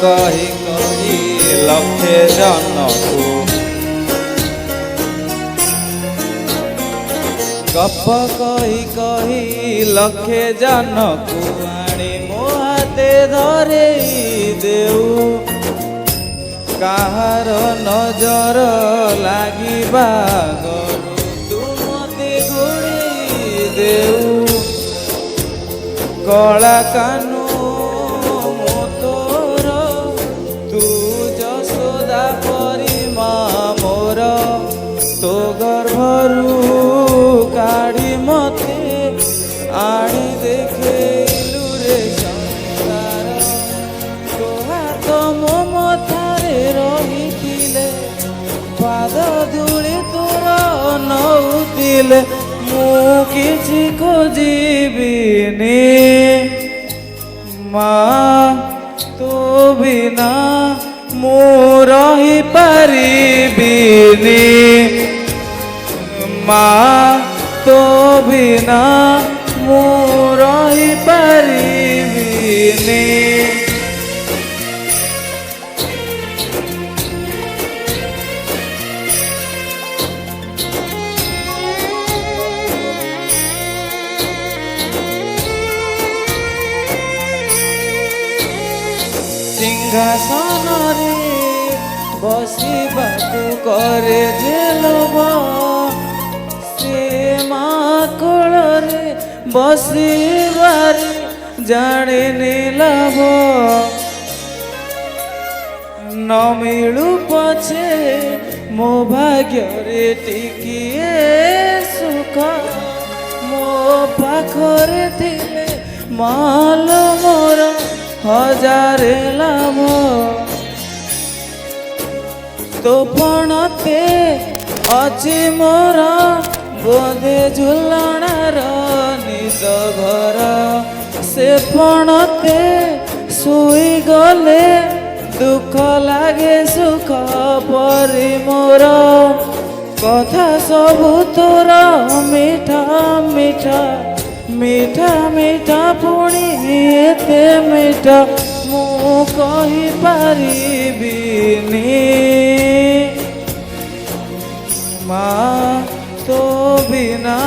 कही कही लक्षे जनकु गप कही कही लक्षे जनकु आणी मो हाते धरे देऊ काहार नजर लागिबा गरु तू मते घोड़ी देऊ कला कानू मो तोर तू जसोदा परी मा मोर तो गर्भरू काढ़ी मते आणी देखेलु रे संसार तो हाथ मो मथारे रहिथिले पाद धूली तोर नउतिले मु किछि खोजिबिनी माँ तो बिना मु रही पारिबिनी माँ तो बिना मु रही पारिबिनी सिंहासन रे बसिबाकु करे जे लोभ से माँ कोल रे बसिबारे जाने लाभ न मिलू पछे मो भाग्य रे टिकिए सुख मो पाखरे थिले माल मोर हजारे लाभ तो पणते अछि मोर बोधे झुलणार निद घर से पणते सुई गले दुख लागे सुख परी मोर कथा सबु तोर मीठा मीठा मीठा मीठा पुणी एते मीठा मु कहि पारिबिनी माँ तो बिना